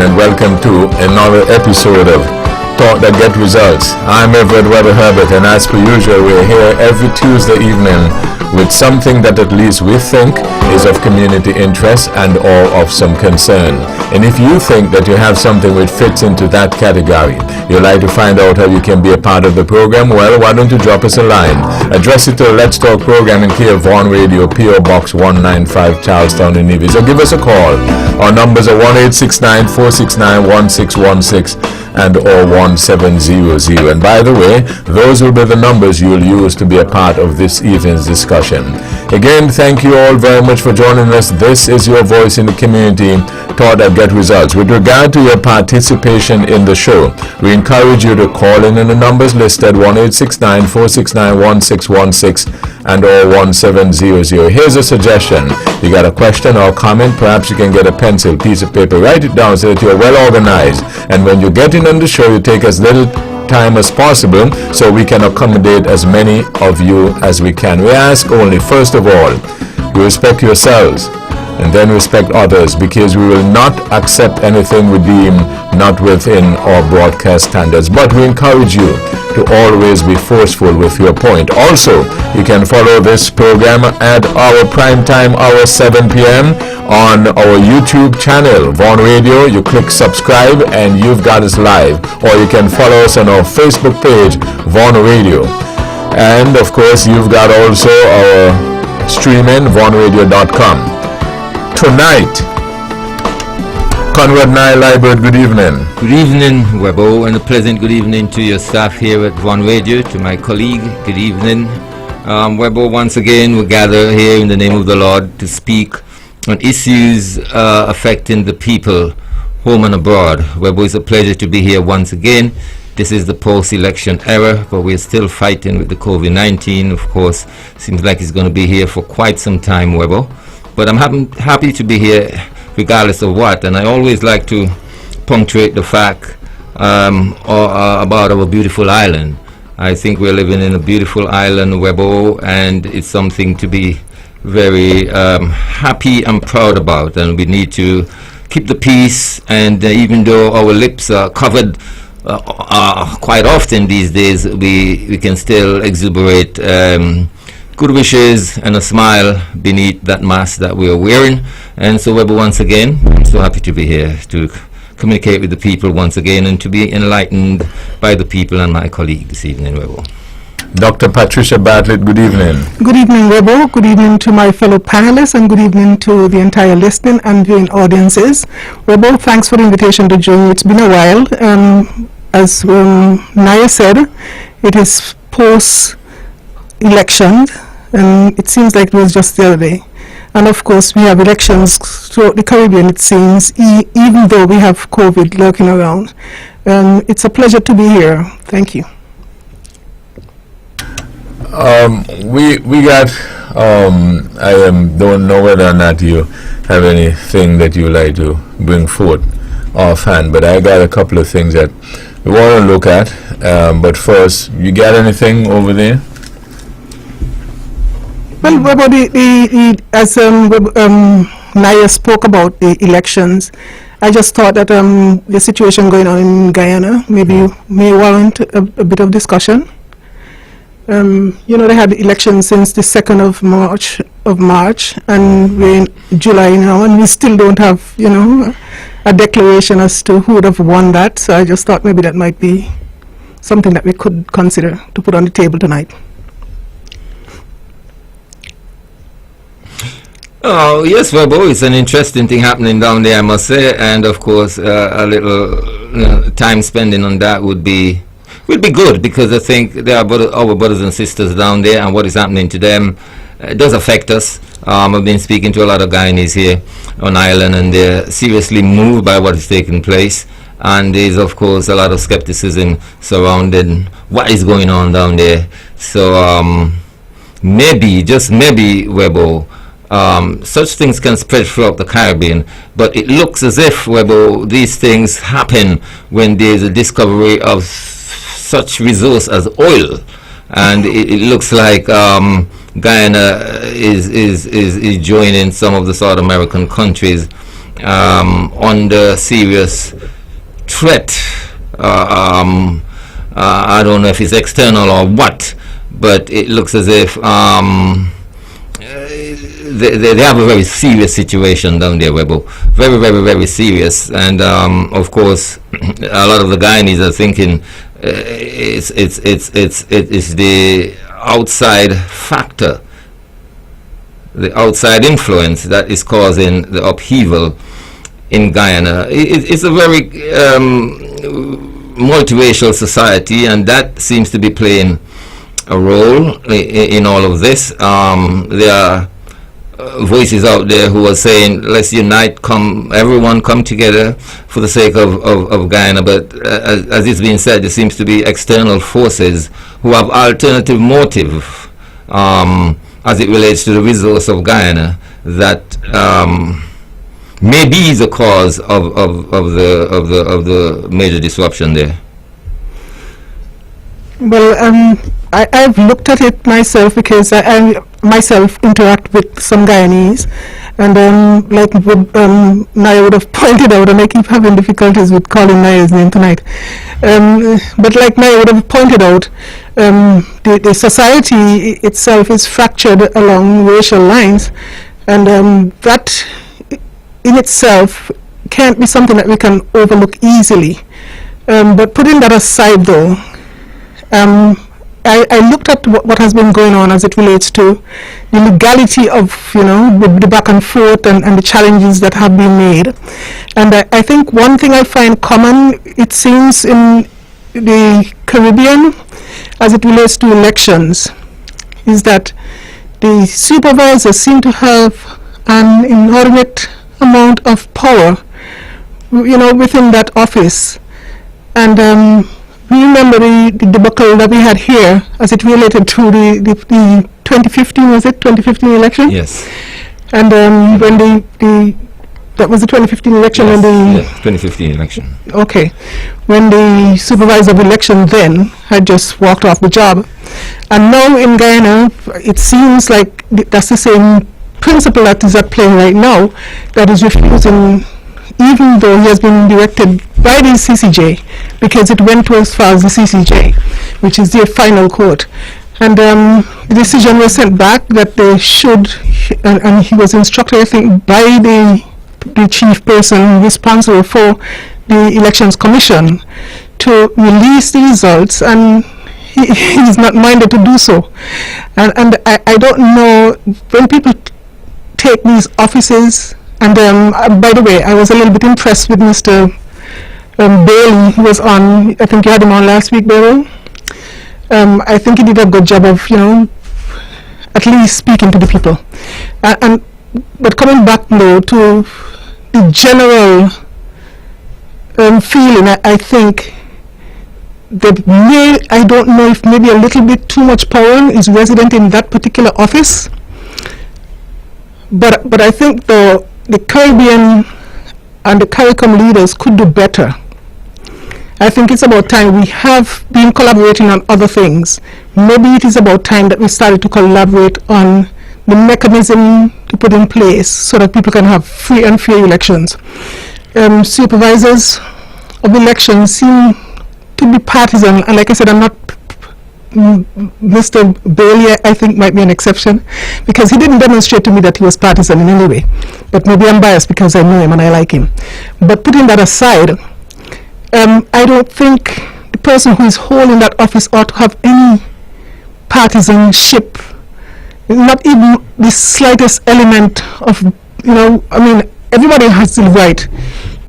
evening and welcome to another episode of Thought That Get Results. I'm Everett Weber Herbert, and as per usual, we're here every Tuesday evening with something that at least we think is of community interest and or of some concern. And if you think that you have something which fits into that category, you'd like to find out how you can be a part of the program, well, why don't you drop us a line? Address it to Let's Talk program in care of Vaughan Radio, P.O. Box 195, Charlestown, in Nevis. Or give us a call. Our numbers are 1-869-469-1616 and or 1700. And by the way, those will be the numbers you will use to be a part of this evening's discussion. Again, thank you all very much for joining us. This is your voice in the community, Thought That Get Results. With regard to your participation in the show, we encourage you to call in the numbers listed, 1-869-469-1616 and or 1700. Here's a suggestion. You got a question or comment, perhaps you can get a pencil, piece of paper, write it down so that you're well organized. And when you get in on the show, you take as little time as possible so we can accommodate as many of you as we can. We ask only, first of all, you respect yourselves and then respect others, because we will not accept anything we deem not within our broadcast standards. But we encourage you to always be forceful with your point. Also, you can follow this program at our prime time hour, 7 p.m. on our YouTube channel, Vaughan Radio. You click subscribe and you've got us live. Or you can follow us on our Facebook page, Vaughan Radio. And of course, you've got also our streaming, vaughanradio.com. Tonight, Conrad Nye Library, good evening. Good evening, Webo, and a pleasant good evening to your staff here at Vaughan Radio, to my colleague, good evening. Webo, once again, we gather here in the name of the Lord to speak on issues affecting the people, home and abroad. Webo, it's a pleasure to be here once again. This is the post-election era, but we're still fighting with the COVID-19. Of course, seems like it's going to be here for quite some time, Webo. But I'm happy to be here regardless of what, and I always like to punctuate the fact about our beautiful island. I think we're living in a beautiful island, Webo, and it's something to be very happy and proud about, and we need to keep the peace. And even though our lips are covered quite often these days, we can still exuberate good wishes and a smile beneath that mask that we are wearing. And so, Webber, once again, I'm so happy to be here to communicate with the people once again and to be enlightened by the people and my colleague this evening, Webber. Dr. Patricia Bartlett, good evening. Good evening, Webber. Good evening to my fellow panelists, and good evening to the entire listening and viewing audiences. Webber, thanks for the invitation to join. It's been a while. As Naya said, it is post-election, and it seems like it was just the other day. And of course, we have elections throughout the Caribbean, it seems, even though we have COVID lurking around. It's a pleasure to be here. Thank you. We got, I don't know whether or not you have anything that you like to bring forth offhand, but I got a couple of things that we want to look at. But first, you got anything over there? Well, about as Naya spoke about the elections, I just thought that the situation going on in Guyana maybe may warrant a bit of discussion. They had elections since the 2nd of March, and we're in July now, and we still don't have, a declaration as to who would have won that. So I just thought maybe that might be something that we could consider to put on the table tonight. Oh, yes, Webo, it's an interesting thing happening down there, I must say, and of course, a little time spending on that would be good, because I think there are our brothers and sisters down there, and what is happening to them does affect us. I've been speaking to a lot of Guyanese here on island, and they're seriously moved by what is taking place, and there's of course a lot of skepticism surrounding what is going on down there. So maybe, just maybe, Webo, such things can spread throughout the Caribbean, but it looks as if, Webo, these things happen when there's a discovery of such resource as oil, and it looks like Guyana is joining some of the South American countries under serious threat. I don't know if it's external or what, but it looks as if they have a very serious situation down there, Webo. Very, very, very serious. And of course, a lot of the Guyanese are thinking it's the outside factor, the outside influence that is causing the upheaval in Guyana. It's a very multiracial society, and that seems to be playing a role in all of this. There are voices out there who are saying, let's unite, everyone come together for the sake of Guyana, but as it's been said, there seems to be external forces who have alternative motive as it relates to the resource of Guyana that may be the cause of the major disruption there. Well, I've looked at it myself because I myself interact with some Guyanese, and like Naya would have pointed out, and I keep having difficulties with calling Naya's name tonight, but like Naya would have pointed out, the society itself is fractured along racial lines, and that in itself can't be something that we can overlook easily. But putting that aside though, I looked at what has been going on as it relates to the legality of, the back and forth and the challenges that have been made. And I think one thing I find common, it seems, in the Caribbean as it relates to elections, is that the supervisors seem to have an inordinate amount of power, within that office. And we remember the debacle that we had here as it related to the 2015, was it 2015 election? Yes. And when that was the 2015 election, yes, when the 2015 election. Okay, when the supervisor of election then had just walked off the job, and now in Guyana it seems like that's the same principle that is at play right now, that is refusing, even though he has been directed by the CCJ, because it went to as far as the CCJ, which is their final court. And the decision was sent back that they should, and he was instructed, I think, by the chief person responsible for the Elections Commission to release the results, and he is not minded to do so. And I don't know, when people take these offices, and by the way, I was a little bit impressed with Mr. Bailey, who was on, I think you had him on last week, Bailey. I think he did a good job of, at least speaking to the people. But coming back though to the general feeling, I think that I don't know if maybe a little bit too much power is resident in that particular office. But I think the Caribbean and the CARICOM leaders could do better. I think it's about time. We have been collaborating on other things. Maybe it is about time that we started to collaborate on the mechanism to put in place so that people can have free and fair elections. Supervisors of elections seem to be partisan, and like I said, I'm not Mr. Bailey, I think, might be an exception, because he didn't demonstrate to me that he was partisan in any way. But maybe I'm biased because I know him and I like him. But putting that aside, I don't think the person who is holding that office ought to have any partisanship, not even the slightest element of, everybody has the right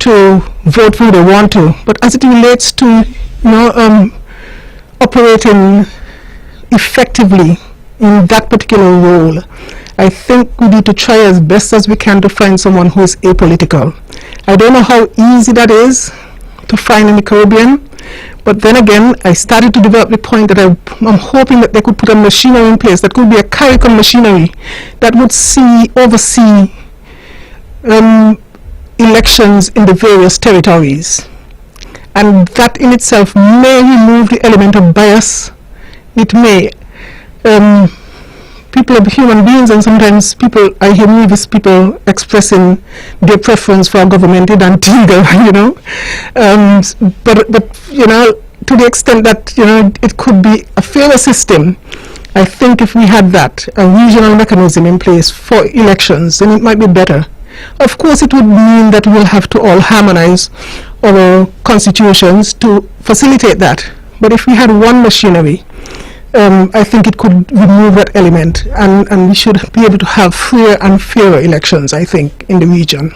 to vote for who they want to, but as it relates to, operating effectively in that particular role, I think we need to try as best as we can to find someone who is apolitical. I don't know how easy that is to find in the Caribbean, but then again, I started to develop the point that I'm hoping that they could put a machinery in place that could be a CARICOM machinery that would oversee elections in the various territories. And that in itself may remove the element of bias. It may. people are human beings, and sometimes I hear movies, people expressing their preference for a government in Antigua, but to the extent that it could be a fairer system. I think if we had that, a regional mechanism in place for elections, then it might be better. Of course, it would mean that we'll have to all harmonize our constitutions to facilitate that. But if we had one machinery, I think it could remove that element, and we should be able to have freer and fairer elections, I think, in the region.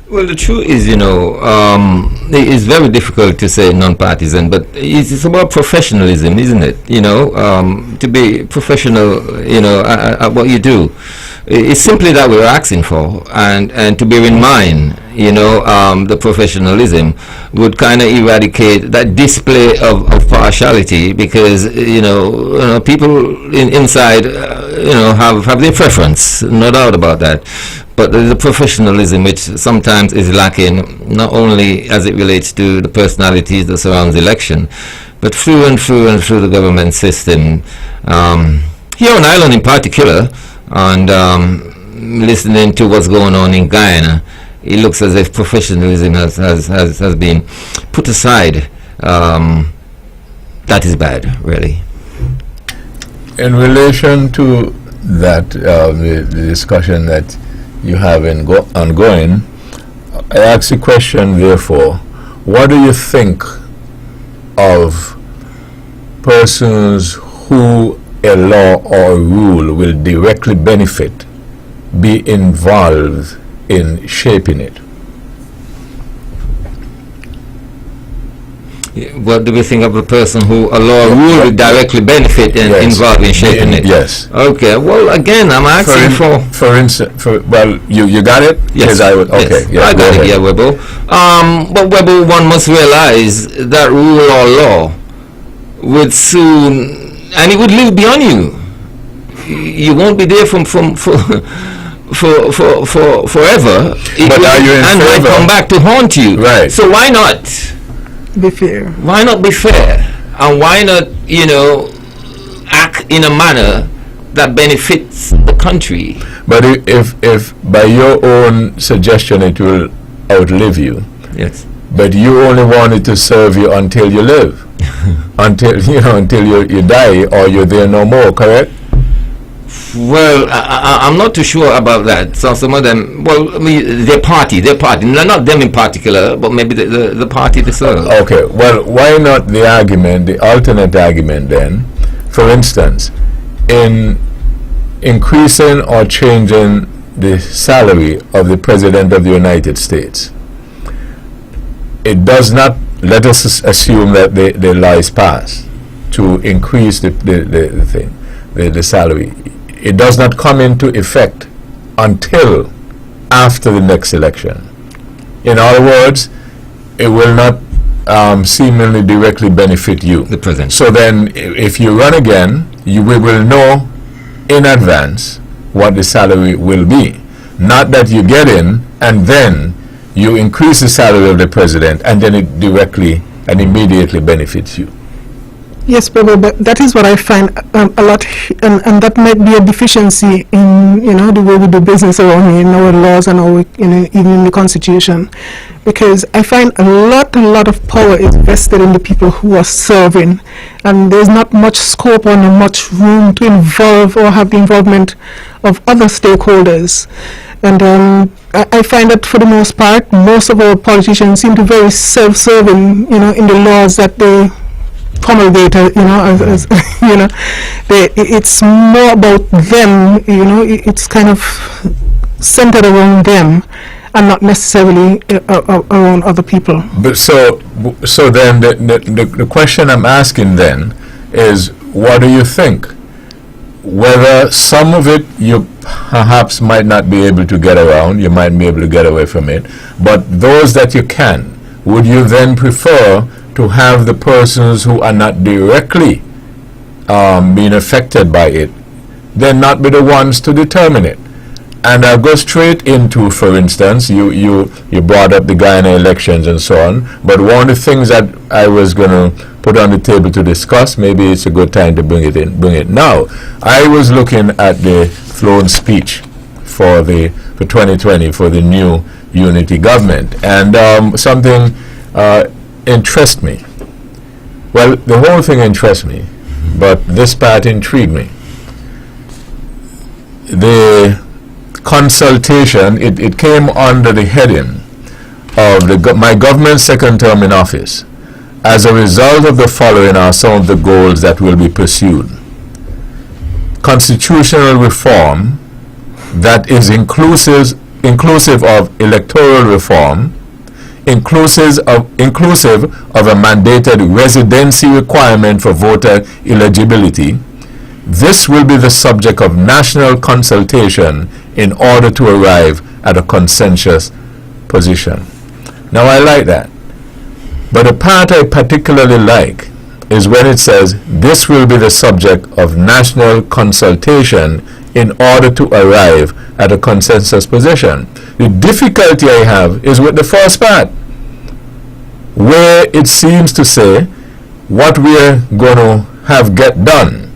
Well, the truth is, it's very difficult to say non-partisan, but it's about professionalism, isn't it? To be professional, at what you do. It's simply that we're asking for, and to bear in mind, the professionalism would kind of eradicate that display of partiality, because people inside have their preference, no doubt about that. But there's a professionalism which sometimes is lacking, not only as it relates to the personalities that surrounds the election, but through and through the government system. Here on Ireland in particular, and listening to what's going on in Guyana, it looks as if professionalism has been put aside. That is bad, really. In relation to that, the discussion that you have ongoing, I ask the question, therefore, what do you think of persons who a law or a rule will directly benefit be involved in shaping it? What do we think of a person who a law or rule will directly benefit and involve in shaping it? Yes. Okay. Well, again, I'm asking for instance, you got it? Yes. I got it. Yeah, Webbo. But Webbo, one must realize that rule or law would soon, and it would live beyond you. You won't be there for forever. And might come back to haunt you. Right. So why not be fair? Why not be fair? And why not, act in a manner that benefits the country? But if by your own suggestion it will outlive you, yes. But you only want it to serve you until you live, until you die, or you're there no more. Correct? Well, I'm not too sure about that. So some of them, their party, not them in particular, but maybe the party they serve. Okay, well, why not the alternate argument then? For instance, in increasing or changing the salary of the President of the United States, it does not, let us assume that the law is passed to increase the salary. It does not come into effect until after the next election. In other words, it will not seemingly directly benefit you. The president. So then, if you run again, we will know in advance what the salary will be. Not that you get in and then you increase the salary of the president and then it directly and immediately benefits you. Yes, but that is what I find a lot, and that might be a deficiency in the way we do business around here, in our laws and our even in the Constitution, because I find a lot of power is vested in the people who are serving, and there's not much scope or not much room to involve or have the involvement of other stakeholders. And I find that for the most part, most of our politicians seem to be very self-serving, in the laws that they promulgate, it's more about them, it's kind of centered around them and not necessarily around other people. But so then the question I'm asking then is, what do you think? Whether some of it you perhaps might not be able to get around, you might be able to get away from it, but those that you can, would you then prefer to have the persons who are not directly being affected by it, then not be the ones to determine it? And I'll go straight into, for instance, you brought up the Guyana elections and so on, but one of the things that I was going to put on the table to discuss, maybe it's a good time to bring it now. I was looking at the flown speech for 2020 for the new unity government, and something interests me. Well, the whole thing interests me, but this part intrigued me. The consultation, it came under the heading of my government's second term in office. As a result of the following are some of the goals that will be pursued. Constitutional reform that is inclusive of electoral reform, inclusive of a mandated residency requirement for voter eligibility. This will be the subject of national consultation in order to arrive at a consensus position. Now, I like that. But the part I particularly like is when it says this will be the subject of national consultation in order to arrive at a consensus position. The difficulty I have is with the first part, where it seems to say what we're going to have get done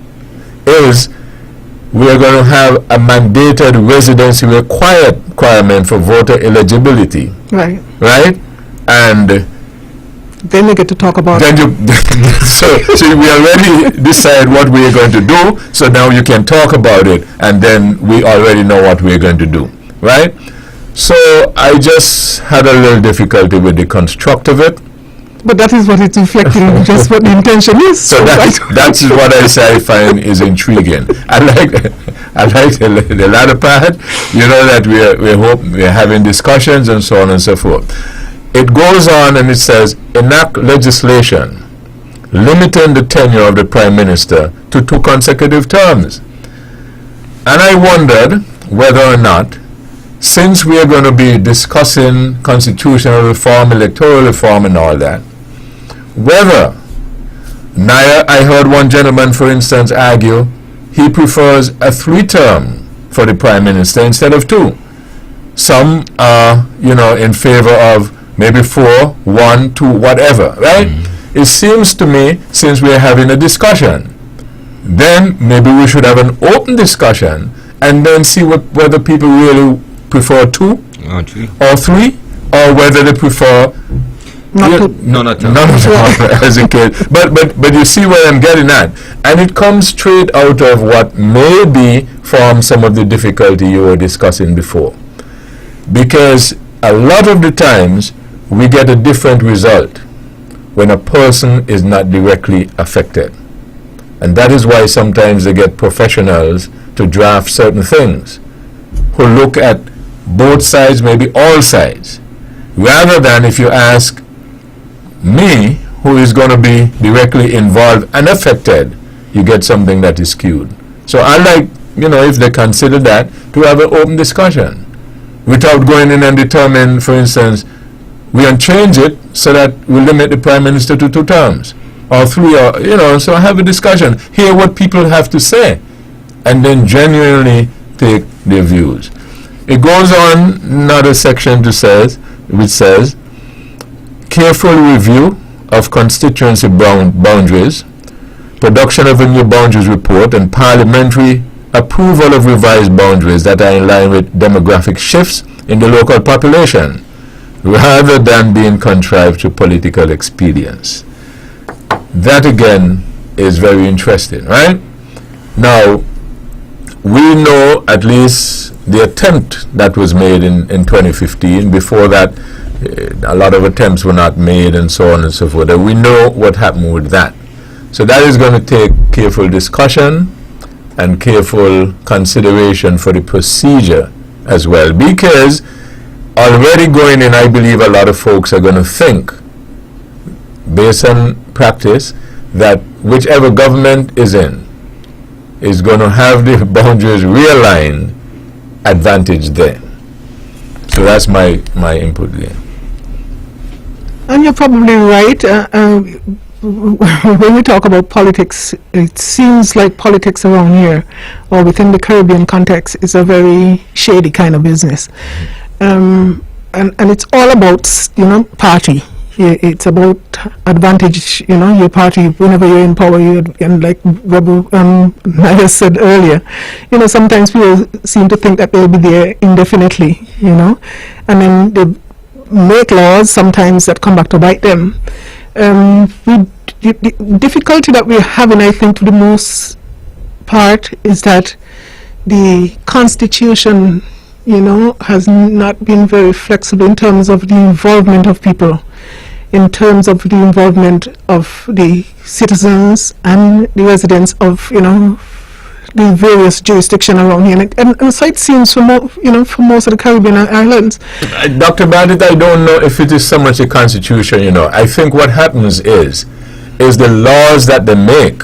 is we're going to have a mandated residency requirement for voter eligibility. Right. Right? And then we get to talk about then so we already decide what we're going to do, so now you can talk about it, and then we already know what we're going to do, right? So I just had a little difficulty with the construct of it. But that is what it's reflecting, just what the intention is. So that's what I find is intriguing. I like the latter part, that we're having discussions and so on and so forth. It goes on and it says, enact legislation limiting the tenure of the Prime Minister to 2 consecutive terms. And I wondered whether or not, since we are going to be discussing constitutional reform, electoral reform and all that, whether I heard one gentleman, for instance, argue he prefers a 3-term for the Prime Minister instead of 2. Some are, in favor of maybe 4, 1, 2, whatever, right? It seems to me, since we're having a discussion, then maybe we should have an open discussion and then see whether people really prefer 2 or 3, or whether they prefer none at all. As a kid. But you see where I'm getting at, and it comes straight out of what may be from some of the difficulty you were discussing before, because a lot of the times we get a different result when a person is not directly affected, and that is why sometimes they get professionals to draft certain things who look at both sides, maybe all sides, rather than if you ask me, who is going to be directly involved and affected, you get something that is skewed. So I like, if they consider that, to have an open discussion without going in and determine, for instance, we can change it so that we limit the Prime Minister to 2 terms or 3, or so have a discussion, hear what people have to say, and then genuinely take their views. It goes on another section which says careful review of constituency boundaries, production of a new boundaries report, and parliamentary approval of revised boundaries that are in line with demographic shifts in the local population, rather than being contrived to political expedience. That again is very interesting, right? Now, we know at least the attempt that was made in 2015. Before that, a lot of attempts were not made and so on and so forth. And we know what happened with that. So that is going to take careful discussion and careful consideration for the procedure as well, because already going in, I believe a lot of folks are going to think, based on practice, that whichever government is in is going to have the boundaries realigned advantage there. So that's my input there. And you're probably right. When we talk about politics, it seems like politics around here, or within the Caribbean context, is a very shady kind of business. And it's all about, party. it's about advantage, your party, whenever you're in power, and like Rebel Naya said earlier, sometimes people seem to think that they'll be there indefinitely, and then they make laws sometimes that come back to bite them. The difficulty that we're having, I think, for the most part, is that the Constitution, has not been very flexible in terms of the involvement of people, in terms of the involvement of the citizens and the residents of, the various jurisdictions around here. And so it seems for most of the Caribbean islands. Dr. Bandit, I don't know if it is so much a constitution, I think what happens is the laws that they make.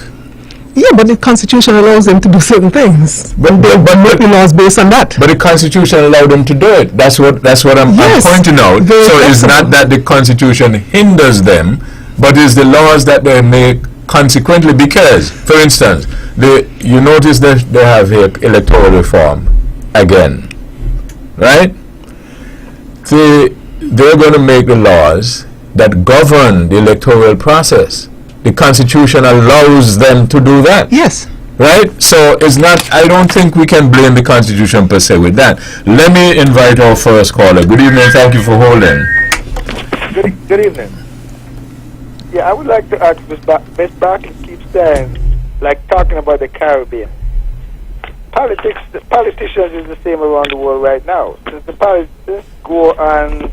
Yeah, but the Constitution allows them to do certain things. But they make the laws based on that. But the Constitution allowed them to do it. That's what I'm pointing out. So it's not that the Constitution hinders them, but it's the laws that they make consequently. Because, for instance, you notice that they have here electoral reform again, right? They're going to make the laws that govern the electoral process. The Constitution allows them to do that. Yes. Right? So it's not, I don't think we can blame the Constitution per se with that. Let me invite our first caller. Good evening. Thank you for holding. Good evening. Yeah, I would like to ask Ms. Barkley keeps saying, like talking about the Caribbean. The politicians is the same around the world right now. Since Gore and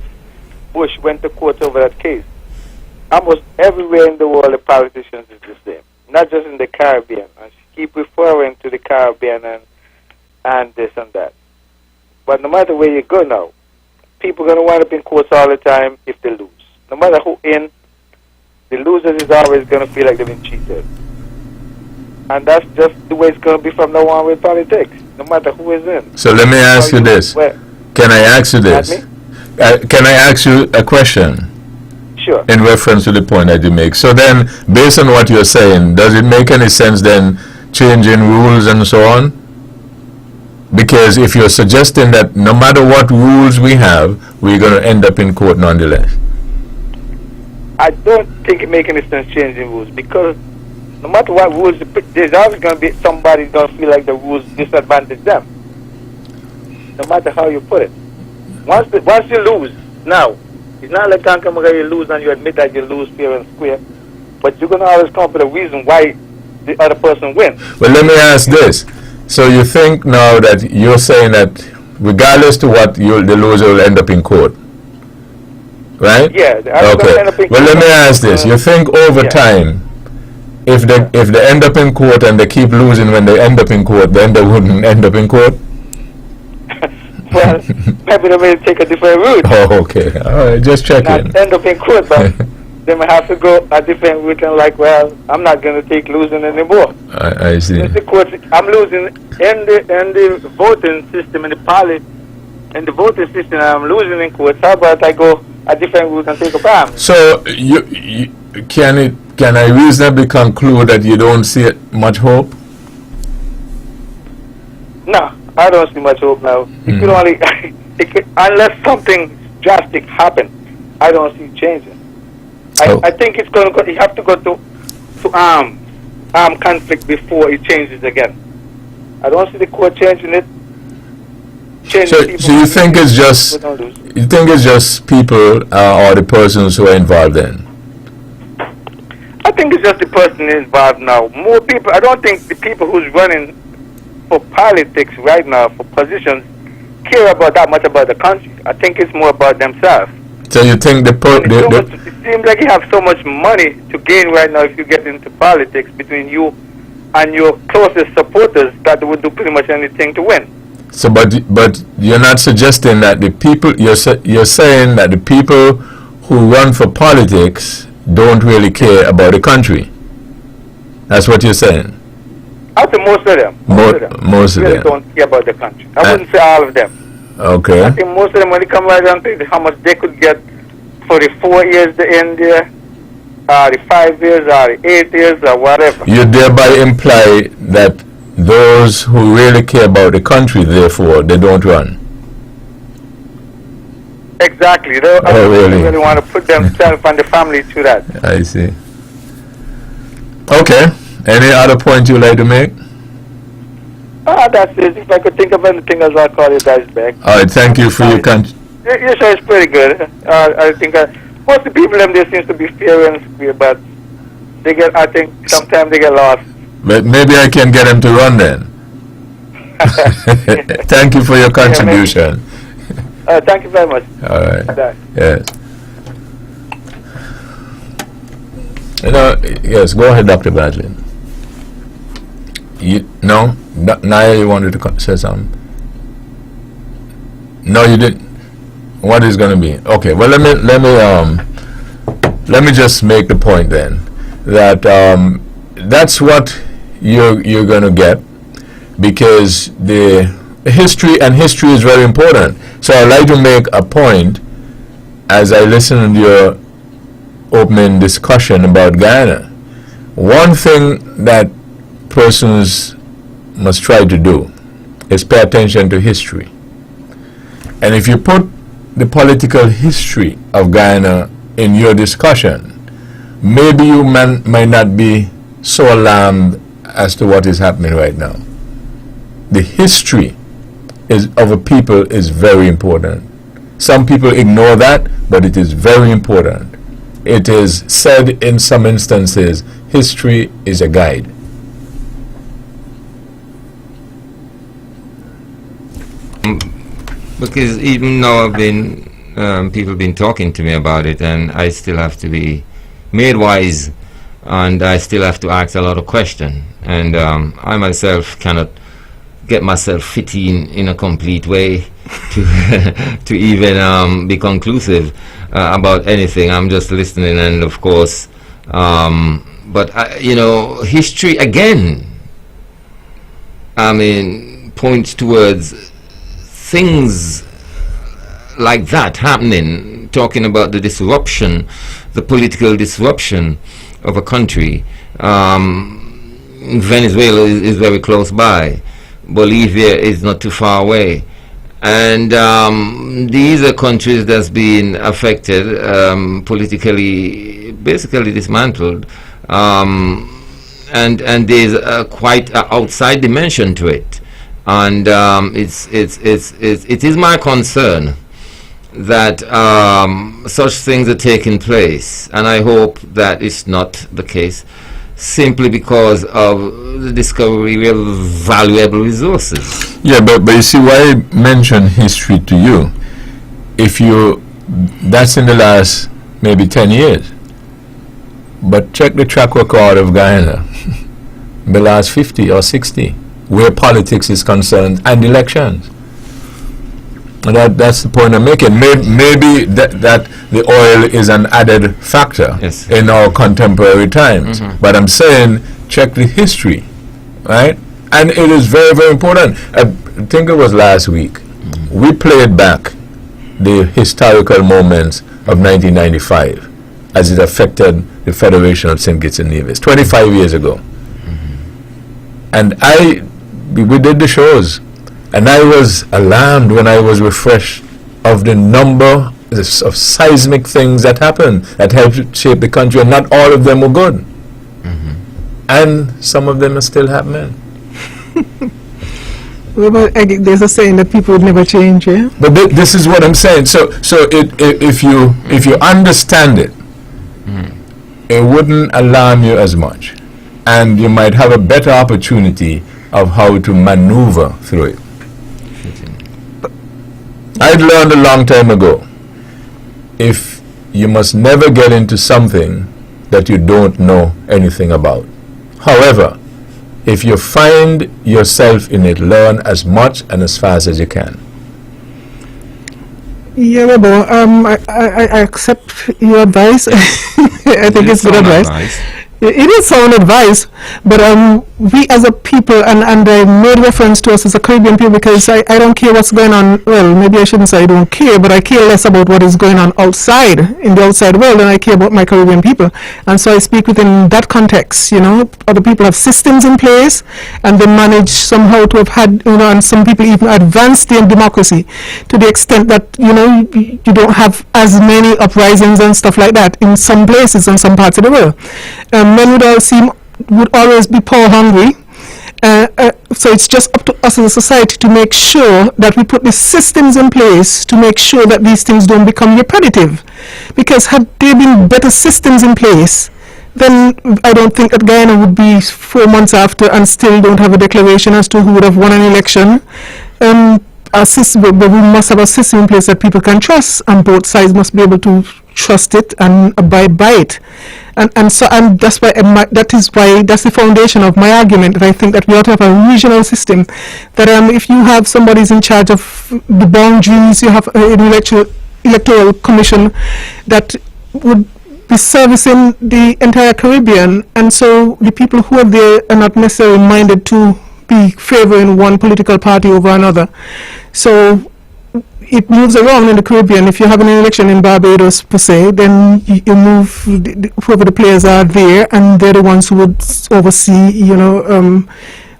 Bush went to court over that case, almost everywhere in the world the politicians is the same, not just in the Caribbean. And she keep referring to the Caribbean and this and that. But no matter where you go now, people are going to wind up in courts all the time if they lose. No matter who in, the losers is always going to feel like they've been cheated. And that's just the way it's going to be from now on with politics, no matter who is in. So let me ask you this. Can I ask you this? Can I ask you a question? Sure. In reference to the point that you make. So then, based on what you're saying, does it make any sense then changing rules and so on? Because if you're suggesting that no matter what rules we have, we're going to end up in court nonetheless. I don't think it makes any sense changing rules, because no matter what rules, there's always going to be somebody going to feel like the rules disadvantage them. No matter how you put it. Once you lose, now, it's not like you lose and you admit that you lose fair and square, but you're going to always come up with a reason why the other person wins. Well, let me ask this. So you think now that you're saying that regardless to what the loser will end up in court, right? Yeah. Okay. Well, let me ask this. You think over time, if they end up in court and they keep losing when they end up in court, then they wouldn't end up in court? Well, maybe they may take a different route. Oh, okay. All right, just checking. Not end up in court, but they may have to go a different route and like, well, I'm not going to take losing anymore. I see. The court, I'm losing in the voting system, in the voting system, I'm losing in court. How about I go a different route and take a bomb? So can I reasonably conclude that you don't see much hope? No. I don't see much hope now. It could only, unless something drastic happens, I don't see it changing. I think it's going to go. You have to go to armed conflict before it changes again. I don't see the court changing it. So you think it's just people or the persons who are involved in? I think it's just the person involved now. More people. I don't think the people who's running for politics right now, for positions, care about that much about the country. I think it's more about themselves. So you think it seems like you have so much money to gain right now if you get into politics between you and your closest supporters that they would do pretty much anything to win. So, but you're not suggesting that the people, you're saying that the people who run for politics don't really care about the country. That's what you're saying. I think most of them. Most of really them don't care about the country. I wouldn't say all of them. Okay. I think most of them, when they come right down to how much they could get for the 4 years they're in there, the 5 years, or the 8 years, or whatever. You thereby imply that those who really care about the country, therefore, they don't run. Exactly. They don't really want to put themselves and the family through that. I see. Okay. Any other point you'd like to make? That's it. If I could think of anything else, I'll call you guys back. All right. Thank you for your Your show is pretty good. I think most of the people them there seems to be fair and square, but they get. I think sometimes they get lost. But maybe I can get him to run then. Thank you for your contribution. Thank you very much. All right. Bye. Yes. Yes, go ahead, Dr. Badlin. No? Naya, you wanted to say something? No, you didn't. What is going to be? Okay, well, let me just make the point then that that's what you're going to get, because the history is very important. So I'd like to make a point as I listen to your opening discussion about Guyana. One thing that persons must try to do is pay attention to history. And if you put the political history of Guyana in your discussion, maybe you might not be so alarmed as to what is happening right now. The history of a people is very important. Some people ignore that, but it is very important. It is said in some instances, history is a guide. Because even now people have been talking to me about it, and I still have to be made wise, and I still have to ask a lot of questions. And I myself cannot get myself fit in a complete way to even be conclusive about anything. I'm just listening, and of course, but history again, points towards things like that happening, talking about the disruption, the political disruption of a country. Venezuela is very close by. Bolivia is not too far away. And these are countries that's been affected, politically, basically dismantled. And there's quite an outside dimension to it. And it is my concern that such things are taking place, and I hope that it's not the case, simply because of the discovery of valuable resources. Yeah, but you see why I mention history to you. That's in the last maybe 10 years. But check the track record of Guyana, the last 50 or 60, where politics is concerned, and elections. And that's the point I'm making. Maybe that the oil is an added factor in our contemporary times. Mm-hmm. But I'm saying, check the history, right? And it is very, very important. I think it was last week. Mm-hmm. We played back the historical moments of 1995 as it affected the Federation of St. Kitts and Nevis, 25 years ago. Mm-hmm. And we did the shows. And I was alarmed when I was refreshed of the number of seismic things that happened that helped shape the country, and not all of them were good. Mm-hmm. And some of them are still happening. Well, but there's a saying that people would never change, yeah? But this is what I'm saying. So if you understand it, it wouldn't alarm you as much. And you might have a better opportunity of how to maneuver through it. I'd learned a long time ago, if you must never get into something that you don't know anything about. However, if you find yourself in it, learn as much and as fast as you can. Yeah, Rebo, I accept your advice. I think it's good advice. It is sound advice, but we as a people, and I made reference to us as a Caribbean people because I don't care what's going on. Well, maybe I shouldn't say I don't care, but I care less about what is going on outside, in the outside world, than I care about my Caribbean people. And so I speak within that context, you know. Other people have systems in place, and they manage somehow to have had, you know, and some people even advanced in democracy to the extent that, you know, you don't have as many uprisings and stuff like that in some places and some parts of the world. Men would always be power hungry. So it's just up to us as a society to make sure that we put the systems in place to make sure that these things don't become repetitive. Because had there been better systems in place, then I don't think that Guyana would be 4 months after and still don't have a declaration as to who would have won an election. But we must have a system in place that people can trust, and both sides must be able to trust it and abide by it. And that's why that's the foundation of my argument, that I think that we ought to have a regional system, that if you have somebody in charge of the boundaries, you have an electoral commission that would be servicing the entire Caribbean, and so the people who are there are not necessarily minded to be favoring one political party over another. So it moves around in the Caribbean. If you have an election in Barbados per se, then you move whoever the players are there, and they're the ones who would oversee, you know,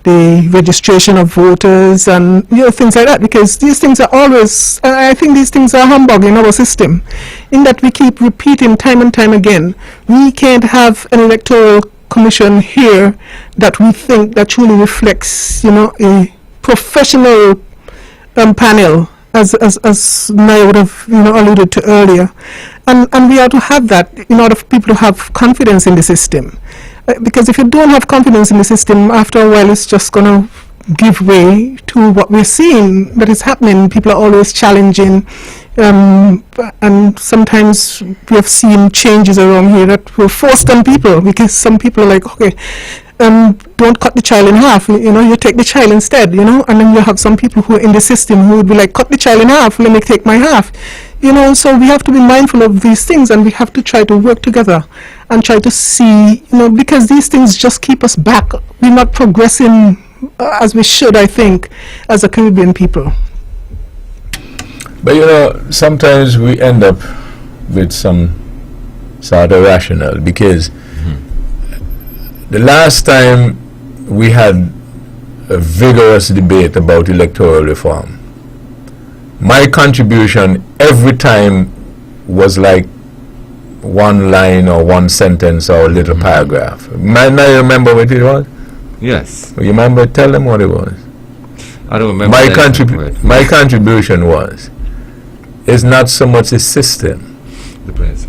the registration of voters and, you know, things like that. Because these things are always, I think these things are humbug in our system, in that we keep repeating time and time again. We can't have an electoral commission here that we think that truly reflects, you know, a professional panel, as Naya would have, you know, alluded to earlier, and we ought to have that in order for people to have confidence in the system. Because if you don't have confidence in the system, after a while it's just going to give way to what we're seeing that is happening. People are always challenging, and sometimes we have seen changes around here that were forced on people, because some people are like, okay, don't cut the child in half, you know, you take the child instead, you know. And then you have some people who are in the system who would be like, cut the child in half, let me take my half, you know. So we have to be mindful of these things, and we have to try to work together and try to see, you know, because these things just keep us back. We're not progressing as we should, I think, as a Caribbean people. But you know, sometimes we end up with some sort of rationale, because the last time we had a vigorous debate about electoral reform, my contribution every time was like one line or one sentence or a little paragraph. Might not remember what it was? Yes. You remember? Tell them what it was. I don't remember. My contribution was, it's not so much the system, The players.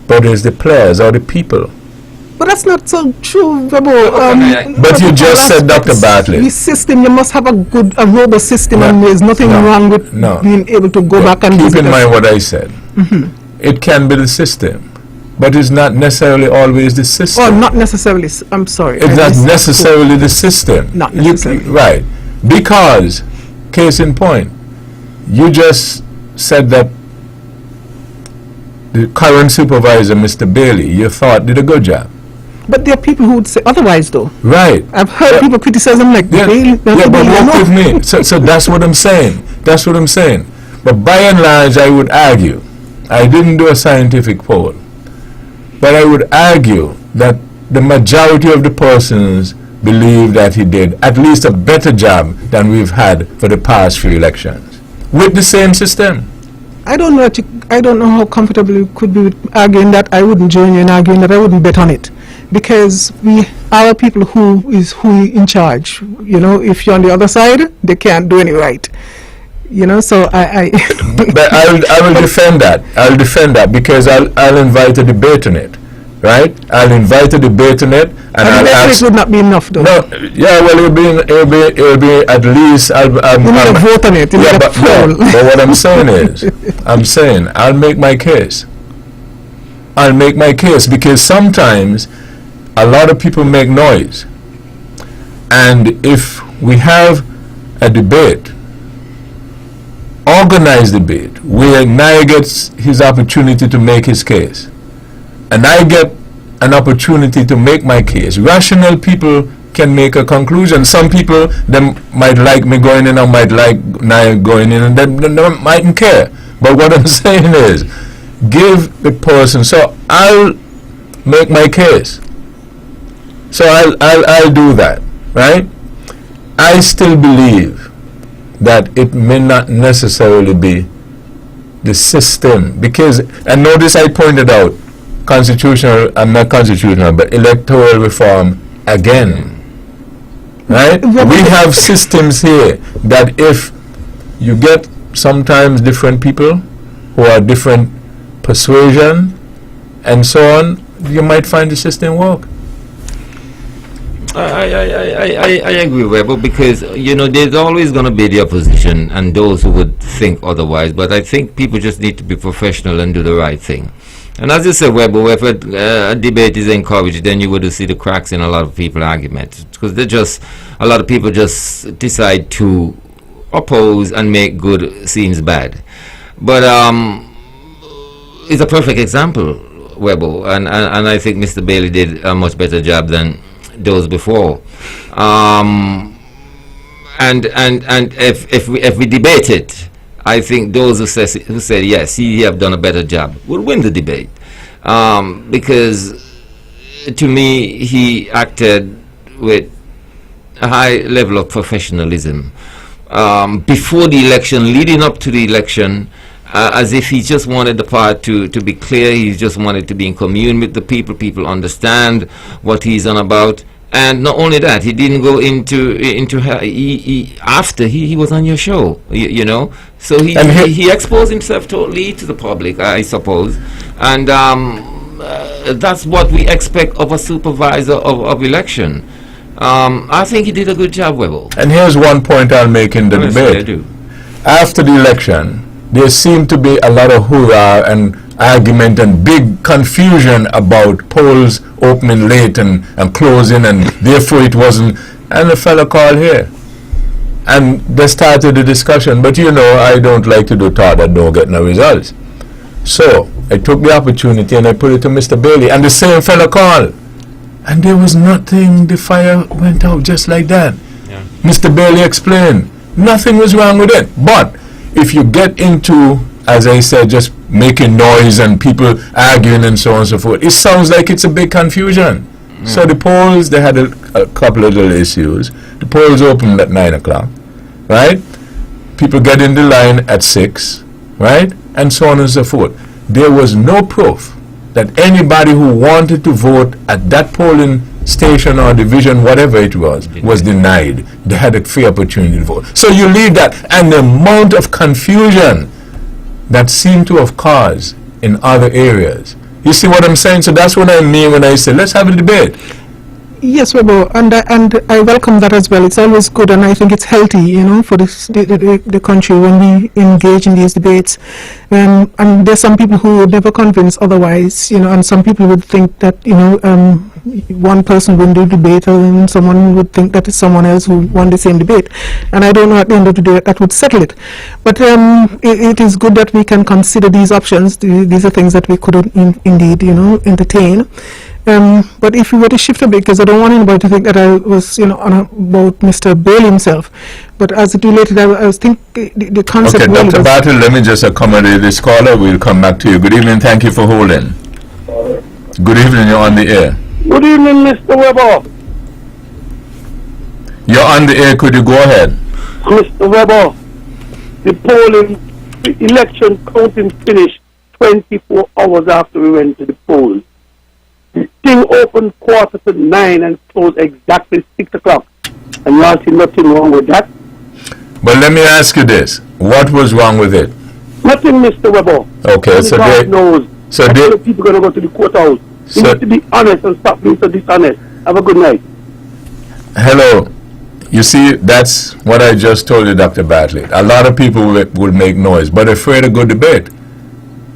but it's the players or the people. But that's not so true, Vebo. But you just said, Dr. Bartlett. The system, you must have a robust system, No, and there's nothing no, wrong with no. being able to go back and Keep visit in us. mind what I said. It can be the system, but it's not necessarily always the system. Oh, not necessarily. I'm sorry. It's not necessarily the system. Not You- necessarily. right. Because, case in point, you just said that the current supervisor, Mr. Bailey, you thought did a good job. But there are people who would say otherwise, though. Right. I've heard Yeah. people criticize them like, Yeah, Bailey, yeah, but Bailey, work no. with me. So that's what I'm saying. That's what I'm saying. But by and large, I would argue, I didn't do a scientific poll, but I would argue that the majority of the persons believe that he did at least a better job than we've had for the past few elections with the same system. I don't know. I don't know how comfortable you could be with arguing that. I wouldn't join you in arguing that. I wouldn't bet on it, because we are people who is in charge. You know, if you're on the other side, they can't do any right. You know, so I But I will defend that. I'll defend that because I'll invite a debate on it, right? I'll invite a debate on it, and I I'll mean, ask. it would not be enough, though. No, yeah, well, it'll be at least. You need a vote on it. You Yeah, need a but, no, poll. but what I'm saying is, I'll make my case. I'll make my case because sometimes a lot of people make noise, and if we have a debate, organized debate, where Naya gets his opportunity to make his case, and I get an opportunity to make my case. Rational people can make a conclusion. Some people, them might like me going in or might like not going in, and they mightn't care. But what I'm saying is, give the person. So I'll make my case. So I'll do that, right? I still believe that it may not necessarily be the system, because, and notice I pointed out constitutional, not constitutional, but electoral reform again. Right? We have systems here that if you get sometimes different people who are different persuasion and so on, you might find the system work. I agree, Weber, because there's always going to be the opposition and those who would think otherwise. But I think people just need to be professional and do the right thing. And as you said, Weber, if a debate is encouraged, then you would see the cracks in a lot of people's arguments, because a lot of people just decide to oppose and make good seems bad. But it's a perfect example, Weber, and I think Mr. Bailey did a much better job than those before. And if we debate it, I think those who said yes, he have done a better job will win the debate, because to me he acted with a high level of professionalism before the election, leading up to the election, as if he just wanted the part to be clear. He just wanted to be in commune with the people. People understand what he's on about. And not only that, he didn't go into after he was on your show, so he exposed himself totally to the public, I suppose, and that's what we expect of a supervisor of election. I think he did a good job, Weber. And here's one point I'll make in the debate. After the election, there seemed to be a lot of hoorah and argument and big confusion about polls opening late and closing, and therefore it wasn't. And the fella called here, and they started the discussion. But I don't like to do talk that don't get no results. So I took the opportunity and I put it to Mr. Bailey, and the same fella called, and there was nothing. The fire went out just like that. Yeah. Mr. Bailey explained nothing was wrong with it. But if you get into, as I said, just making noise and people arguing and so on and so forth, it sounds like it's a big confusion. So the polls, they had a couple of little issues. The polls opened at 9 o'clock, right? People get in the line at 6, right? And so on and so forth. There was no proof that anybody who wanted to vote at that polling station or division, whatever it was denied. They had a free opportunity to vote. So you leave that, and the amount of confusion that seemed to have caused in other areas. You see what I'm saying? So that's what I mean when I say let's have a debate. Yes, Weber, and I welcome that as well. It's always good, and I think it's healthy, for the country when we engage in these debates. And there's some people who would never convince otherwise, and some people would think that, one person wouldn't do debate, and someone would think that it's someone else who won the same debate. And I don't know at the end of the day that would settle it. But it is good that we can consider these options. These are things that we could indeed, entertain. But if we were to shift a bit, because I don't want anybody to think that I was, on about Mr. Bailey himself, but as it related, I was thinking the concept. Okay, Dr. Bartle, let me just accommodate this caller. We'll come back to you. Good evening. Thank you for holding. Good evening. You're on the air. Good evening, Mr. Weber. You're on the air. Could you go ahead? Mr. Weber, the polling, the election counting finished 24 hours after we went to the polls. The thing opened 9:15 and closed exactly 6 o'clock. And you see nothing wrong with that? But let me ask you this. What was wrong with it? Nothing, Mr. Weber. Okay, and so God knows. So people going to go to the courthouse. You need to be honest and stop being so dishonest. Have a good night. Hello. You see, that's what I just told you, Dr. Bartlett. A lot of people will make noise, but afraid of good debate.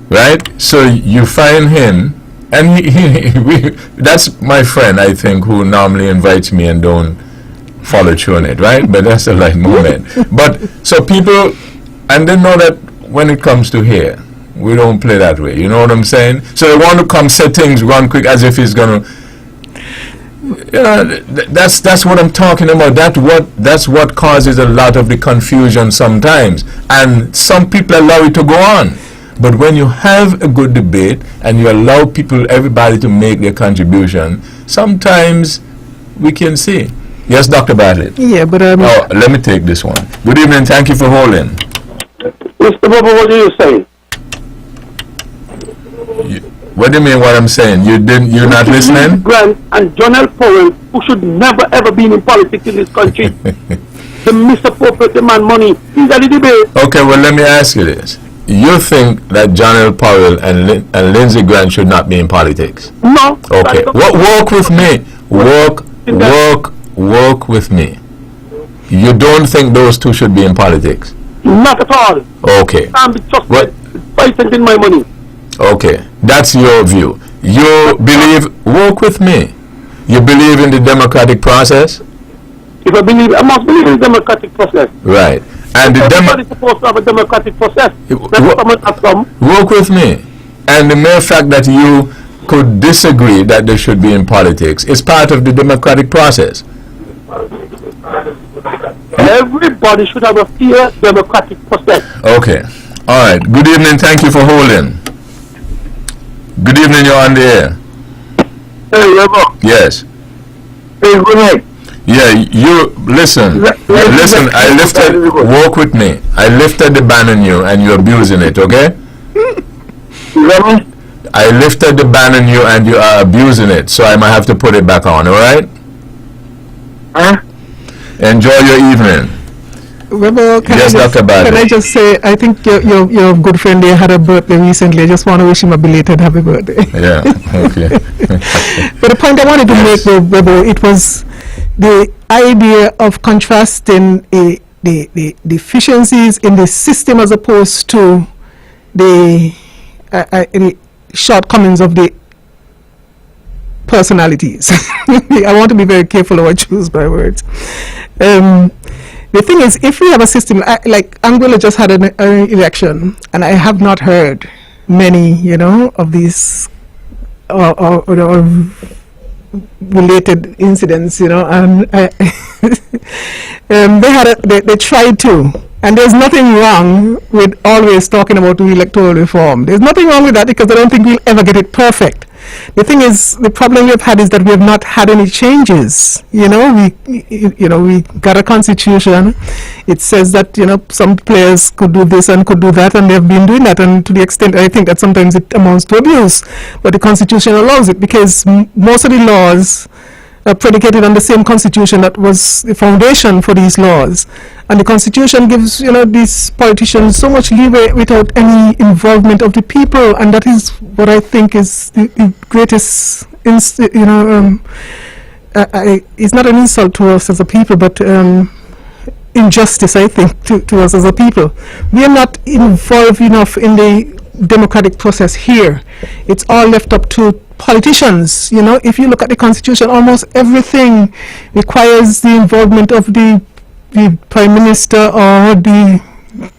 Right? So you find him, and that's my friend, I think, who normally invites me and don't follow through on it, right? But that's a light moment. But so people, and they know that when it comes to here, We don't play that way. You know what I'm saying? So they want to come set things run quick as if he's gonna. You know, that's what I'm talking about. That's what causes a lot of the confusion sometimes, and some people allow it to go on. But when you have a good debate and you allow everybody to make their contribution, sometimes we can see. Yes, Dr. Bartlett. Yeah, but Oh, let me take this one. Good evening. Thank you for holding. Mr. Bubba, what do you say? What do you mean? What I'm saying? You're not listening? Grant and John L. Powell, who should never ever been in politics in this country, the misappropriate demand money. These are the debate. Okay, well, let me ask you this. You think that John L. Powell and Lindsey Graham should not be in politics? No. Okay. Work with me. Work with me. You don't think those two should be in politics? Not at all. Okay. I'm just What? fighting my money. Okay. That's your view. You believe, work with me. You believe in the democratic process? If I believe, I must believe in the democratic process. Right. And the Everybody's supposed to have a democratic process. Work with me. And the mere fact that you could disagree that they should be in politics is part of the democratic process. Everybody should have a fair democratic process. Okay. All right. Good evening. Thank you for holding. Good evening. You're on the air. Hey, Rebo. Yes. Hey, good night. Yeah, you listen. Listen, I lifted, walk with me. I lifted the ban on you and you're abusing it, okay? I lifted the ban on you and you are abusing it, so I might have to put it back on, alright? Huh? Enjoy your evening. Rebel, Yes, Dr. Badu. Can I just say, I think your good friend there had a birthday recently. I just want to wish him a belated happy birthday. Yeah, okay. But the point I wanted to make, though, Rebel, it was the idea of contrasting the deficiencies in the system as opposed to the shortcomings of the personalities. I want to be very careful how I choose my words. The thing is, if we have a system, like Angola just had an election, and I have not heard many, of these or related incidents, and they tried to. And there's nothing wrong with always talking about electoral reform. There's nothing wrong with that because I don't think we'll ever get it perfect. The thing is, the problem we've had is that we have not had any changes. We got a constitution. It says that some players could do this and could do that, and they've been doing that. And to the extent, I think that sometimes it amounts to abuse. But the constitution allows it because most of the laws are predicated on the same constitution that was the foundation for these laws. And the constitution gives, these politicians so much leeway without any involvement of the people, and that is what I think is the greatest, it's not an insult to us as a people, but injustice, I think, to us as a people. We are not involved enough in the democratic process here. It's all left up to politicians. If you look at the constitution, almost everything requires the involvement of the prime minister or the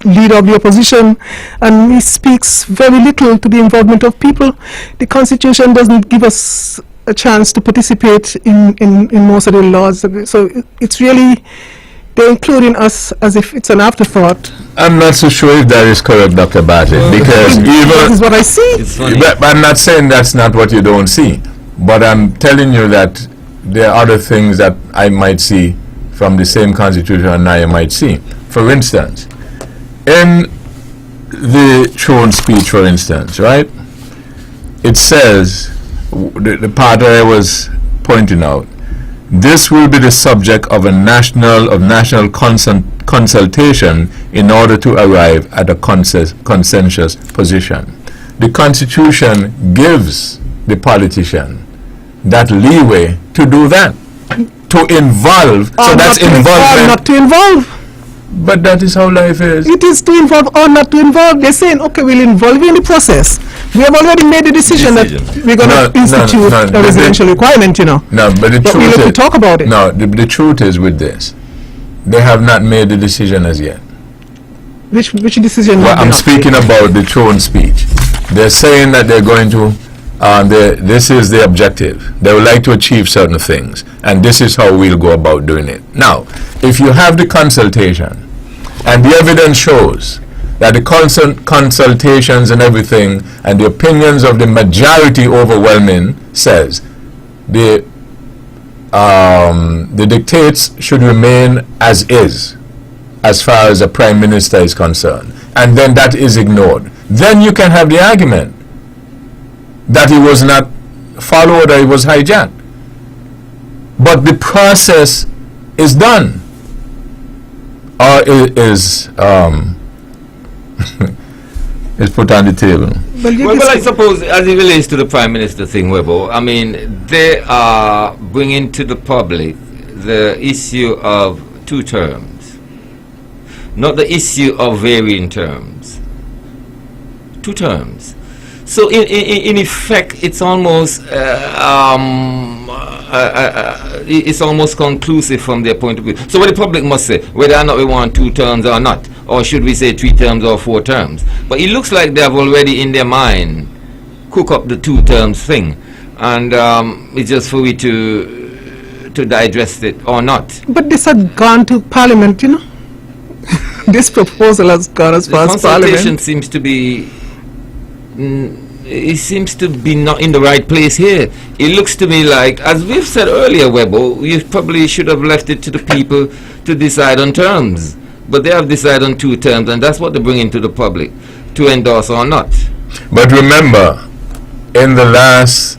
leader of the opposition, and he speaks very little to the involvement of people. The constitution doesn't give us a chance to participate in most of the laws, so it's really, they're including us as if it's an afterthought. I'm not so sure if that is correct, Dr. Bartlett, because That is what I see. But I'm not saying that's not what you don't see, but I'm telling you that there are other things that I might see from the same constitution and I might see. For instance, in the Throne speech, for instance, right, it says, the part that I was pointing out, this will be the subject of national consultation in order to arrive at a consensus position. The Constitution gives the politician that leeway to do that, to involve. So that's involvement. Not to involve. But that is how life is. It is to involve or not to involve. They're saying, okay, we'll involve you in the process. We have already made the decision that we're going to institute a residential requirement, No, but the truth we'll have to talk about it. No, the truth is with this, they have not made the decision as yet. Which decision? Well, have I'm been speaking updated? about the throne speech. They're saying that they're going to, this is the objective. They would like to achieve certain things, and this is how we'll go about doing it. Now, if you have the consultation, and the evidence shows that the consultations and everything, and the opinions of the majority overwhelming says the dictates should remain as is, as far as the Prime Minister is concerned, and then that is ignored, then you can have the argument that it was not followed or it was hijacked. But the process is done, or is is put on the table. But you Well, can I say- suppose, as it relates to the Prime Minister thing, Webo, I mean, they are bringing to the public the issue of 2 terms, not the issue of varying terms. 2 terms. So, in effect, it's almost it's almost conclusive from their point of view. So, what the public must say, whether or not we want 2 terms or not, or should we say 3 terms or 4 terms? But it looks like they have already in their mind cook up the 2 terms thing, and it's just for we to digest it or not. But this had gone to Parliament, you know. This proposal has gone as The far as consultation Parliament. seems to be. It seems to be not in the right place here. It looks to me like, as we've said earlier, Webo, you probably should have left it to the people to decide on terms. But they have decided on 2 terms, and that's what they're bringing to the public, to endorse or not. But remember, in the last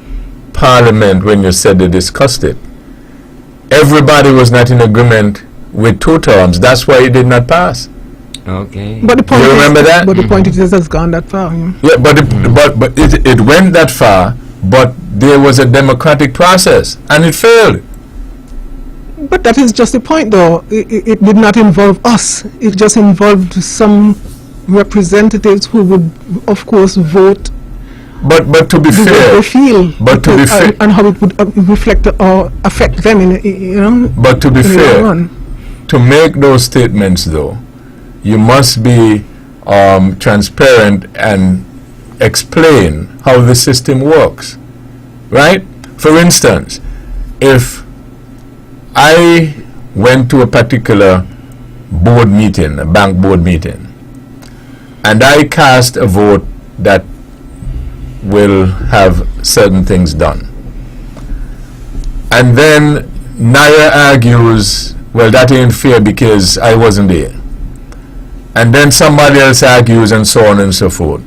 Parliament, when you said they discussed it, everybody was not in agreement with 2 terms. That's why it did not pass. Okay. But the point You is, remember that? But the point is, it has gone that far. You know? Yeah, but it went that far, but there was a democratic process, and it failed. But that is just the point, though. It did not involve us. It just involved some representatives who would, of course, vote But to be the way fair, they feel, but to be because- fair- and how it would reflect or affect them in, you know. but to be in the long fair, run. to make those statements, though, you must be transparent and explain how the system works, right? For instance, if I went to a particular board meeting, a bank board meeting, and I cast a vote that will have certain things done, and then Naya argues, well, that ain't fair because I wasn't there. And then somebody else argues, and so on and so forth.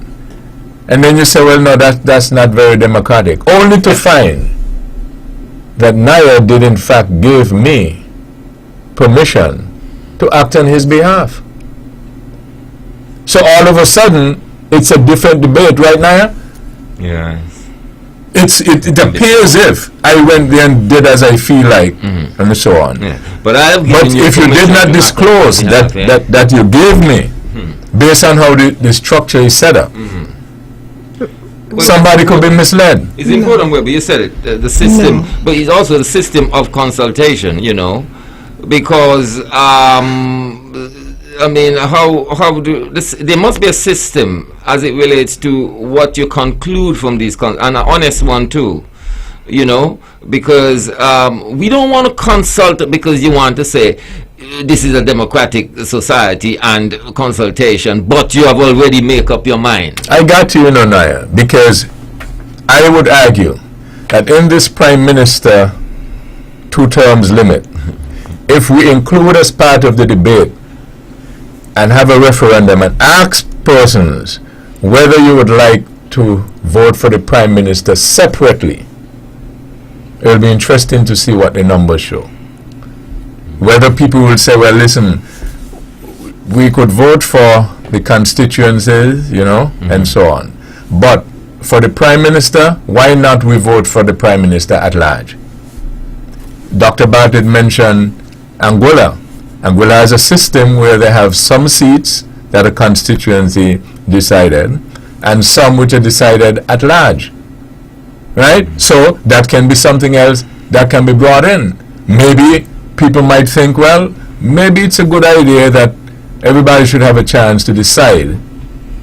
And then you say, well, no, that's not very democratic. Only to find that Naya did in fact give me permission to act on his behalf. So all of a sudden, it's a different debate, right, Naya? Yes. It appears if I went there and did as I feel like, and so on. Yeah. But I have But given you if you did permission not to act on disclose behalf, yeah. that you gave me, based on how the structure is set up, somebody could be misled. It's important, Webber, you said it, the system, but it's also the system of consultation, you know, because, I mean, how do this, there must be a system as it relates to what you conclude from these, and an honest one too, you know, because we don't want to consult because you want to say, this is a democratic society and consultation, but you have already made up your mind. I got you, Naya, because I would argue that in this Prime Minister 2 terms limit, if we include as part of the debate and have a referendum and ask persons whether you would like to vote for the Prime Minister separately, it will be interesting to see what the numbers show. Whether people will say, well, listen, we could vote for the constituencies, you know, and so on. But for the Prime Minister, why not we vote for the Prime Minister at large? Dr. Bartlett mentioned Angola. Angola has a system where they have some seats that a constituency decided and some which are decided at large. Right? So that can be something else that can be brought in. Maybe people might think, well, maybe it's a good idea that everybody should have a chance to decide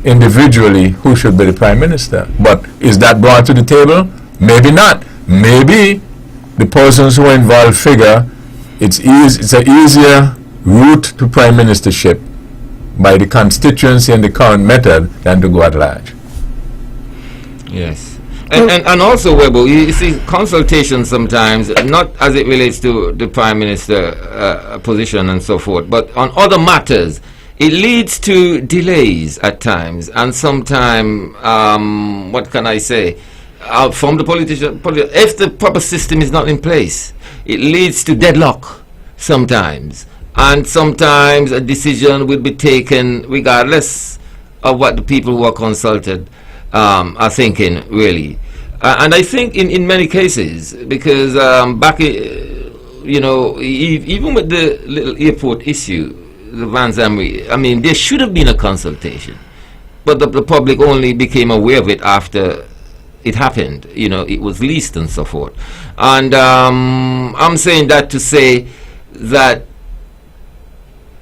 individually who should be the Prime Minister. But is that brought to the table? Maybe not. Maybe the persons who are involved figure it's an easier route to Prime Ministership by the constituency and the current method than to go at large. Yes. And also, Webo, you see, consultation sometimes, not as it relates to the Prime Minister position and so forth, but on other matters, it leads to delays at times, and sometimes, what can I say, from the politician, if the proper system is not in place, it leads to deadlock sometimes, and sometimes a decision will be taken regardless of what the people who are consulted are thinking, really. And I think in many cases, because back, even with the little airport issue, the Van Zandvoort, I mean, there should have been a consultation, but the public only became aware of it after it happened. It was leased and so forth. And I'm saying that to say that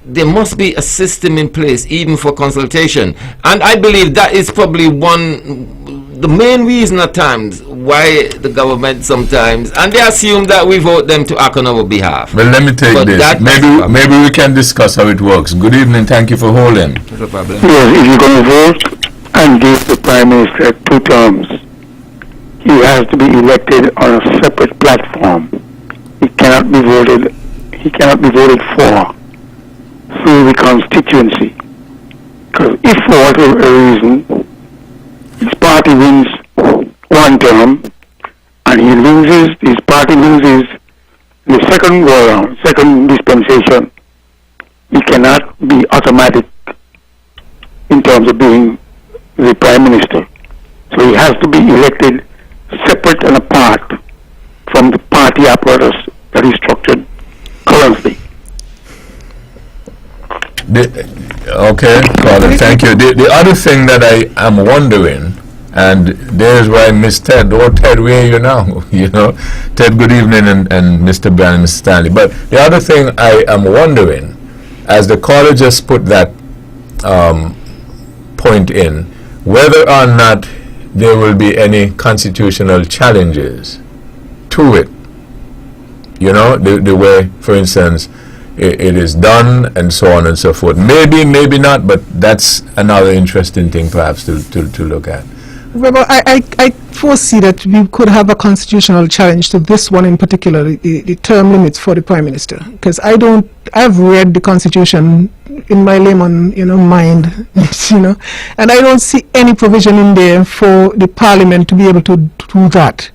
there must be a system in place even for consultation, and I believe that is probably the main reason at times why the government sometimes, and they assume that we vote them to act on our behalf. Well, let me take this. Maybe we can discuss how it works. Good evening. Thank you for holding. No problem. Yes, if you're going to vote and give the Prime Minister 2 terms, he has to be elected on a separate platform. He cannot be voted for through the constituency. Because if for whatever reason his party wins 1 term and his party loses the second go round, second dispensation, he cannot be automatic in terms of being the Prime Minister. So he has to be elected separate and apart from the party apparatus that is structured currently. Okay, Colin, thank you. The other thing that I am wondering, and there's why Miss Ted, Ted, where are you now? Ted, good evening, and Mr. Brown and Mr. Stanley. But the other thing I am wondering, as the college has put that point in, whether or not there will be any constitutional challenges to it. The way, for instance, it is done and so on and so forth. Maybe not, but that's another interesting thing perhaps to look at. Well, I foresee that we could have a constitutional challenge to this one in particular, the term limits for the Prime Minister, because I've read the Constitution in my layman, mind, and I don't see any provision in there for the Parliament to be able to do that.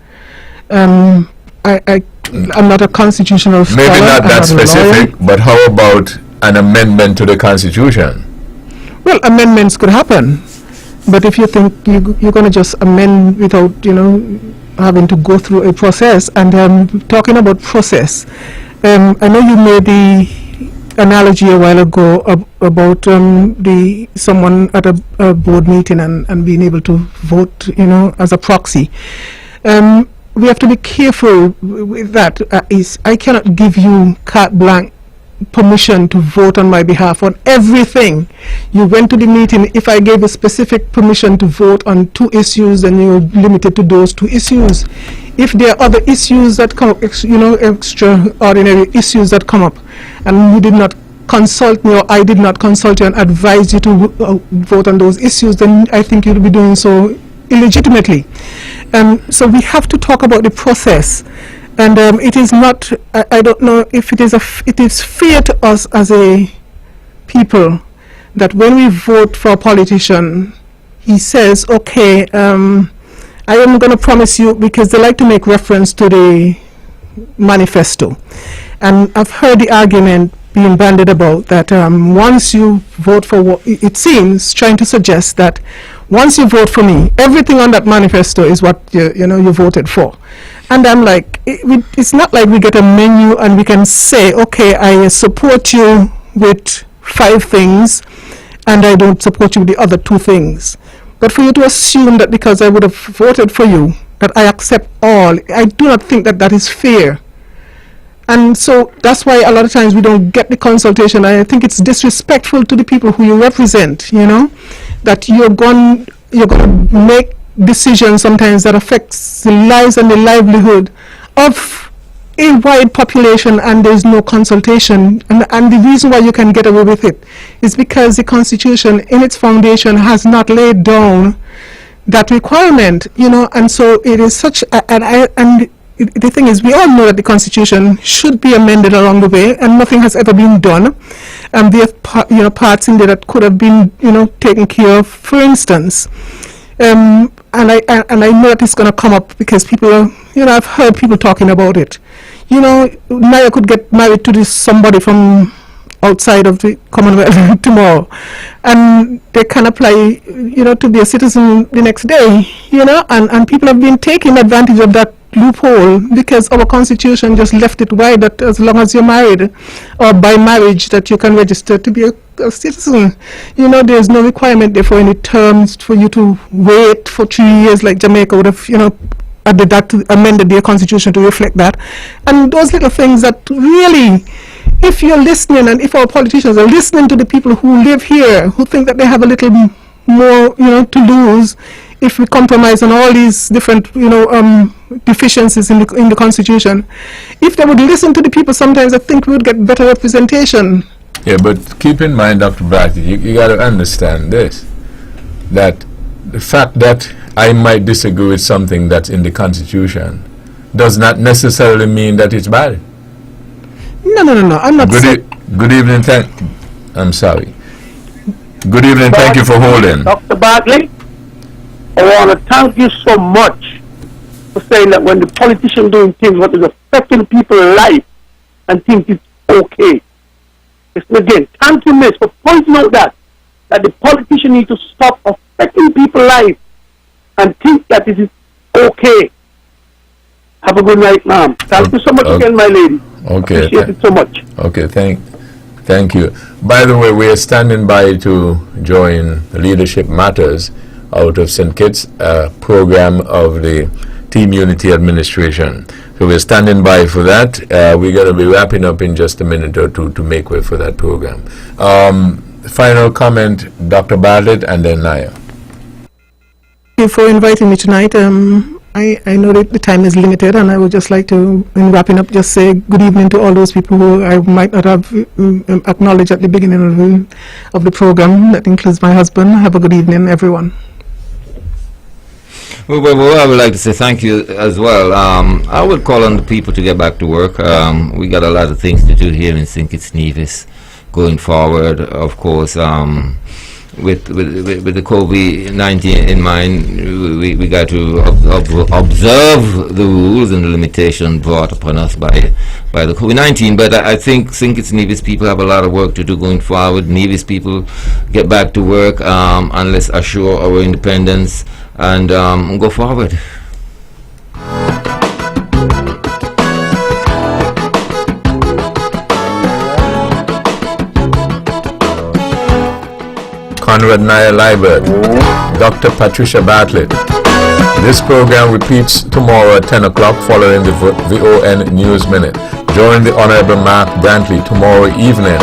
I'm not a constitutional scholar. Maybe not that specific, but how about an amendment to the Constitution? Well, amendments could happen. But if you think you're going to just amend without, having to go through a process, and talking about process, I know you made the analogy a while ago about someone at a board meeting and being able to vote, as a proxy. We have to be careful with that. I cannot give you carte blanche permission to vote on my behalf on everything. You went to the meeting. If I gave a specific permission to vote on 2 issues, then you're limited to those 2 issues. If there are other issues that come up, extraordinary issues that come up, and you did not consult me, or I did not consult you and advise you to vote on those issues, then I think you'll be doing so illegitimately. So we have to talk about the process. And it is not, I don't know if it is fair to us as a people that when we vote for a politician, he says, okay, I am going to promise you, because they like to make reference to the manifesto. And I've heard the argument being bandied about that once you vote for what it seems trying to suggest that once you vote for me, everything on that manifesto is what you voted for. And I'm like, it's not like we get a menu and we can say, okay, I support you with 5 things and I don't support you with the other 2 things. But for you to assume that because I would have voted for you, that I accept all, I do not think that that is fair. And so that's why a lot of times we don't get the consultation. I think it's disrespectful to the people who you represent, you know, that you're going to make decisions sometimes that affects the lives and the livelihood of a wide population, and there's no consultation. And the reason why you can get away with it is because the Constitution in its foundation has not laid down that requirement, you know, and so it is such the thing is, we all know that the Constitution should be amended along the way, and nothing has ever been done. There are parts in there that could have been, you know, taken care of. For instance, and I know that it's going to come up because people are, you know, I've heard people talking about it. You know, Naya could get married to somebody from outside of the Commonwealth tomorrow, and they can apply, you know, to be a citizen the next day, you know, and people have been taking advantage of that loophole because our Constitution just left it wide that as long as you're married or by marriage that you can register to be a citizen. You know, there's no requirement there for any terms for you to wait for 3 years like Jamaica would have, you know, amended their Constitution to reflect that. And those little things that really, if you're listening and if our politicians are listening to the people who live here, who think that they have a little more, you know, to lose if we compromise on all these different, you know, deficiencies in the Constitution, if they would listen to the people, sometimes I think we would get better representation. Yeah, but keep in mind, Dr. Bratty, you got to understand this, that the fact that I might disagree with something that's in the Constitution does not necessarily mean that it's bad. No, I'm not saying. Good evening, I'm sorry. Good evening, thank you for holding. Dr. Bartley, I want to thank you so much for saying that when the politician doing things what is affecting people's life and think it's okay. Listen again, thank you, miss, for pointing out that the politician needs to stop affecting people's life and think that it is okay. Have a good night, ma'am. Thank you so much again, my lady. Okay. Appreciate it so much. Okay, thank you. By the way, we are standing by to join Leadership Matters out of St. Kitts, program of the Team Unity Administration. So we're standing by for that. We're going to be wrapping up in just a minute or two to make way for that program. Final comment, Dr. Bartlett, and then Naya. Thank you for inviting me tonight. I know that the time is limited, and I would just like to, in wrapping up, just say good evening to all those people who I might not have acknowledged at the beginning of the program. That includes my husband. Have a good evening, everyone. Well, I would like to say thank you as well. I would call on the people to get back to work. We got a lot of things to do here in St. Kitts Nevis going forward, of course. With the COVID-19 in mind, we got to observe the rules and the limitation brought upon us by the COVID-19. But I think St. Kitts Nevis people have a lot of work to do going forward. Nevis people get back to work and let's assure our independence and go forward. Conrad Naya Liebert, Dr. Patricia Bartlett. This program repeats tomorrow at 10 o'clock following the VON News Minute. Join the Honorable Mark Brantley tomorrow evening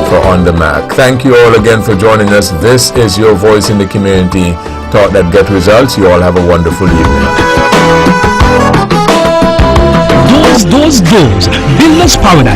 for On the Mark. Thank you all again for joining us. This is your voice in the community. Thought that get results. You all have a wonderful evening. Doors, Builders Paradise.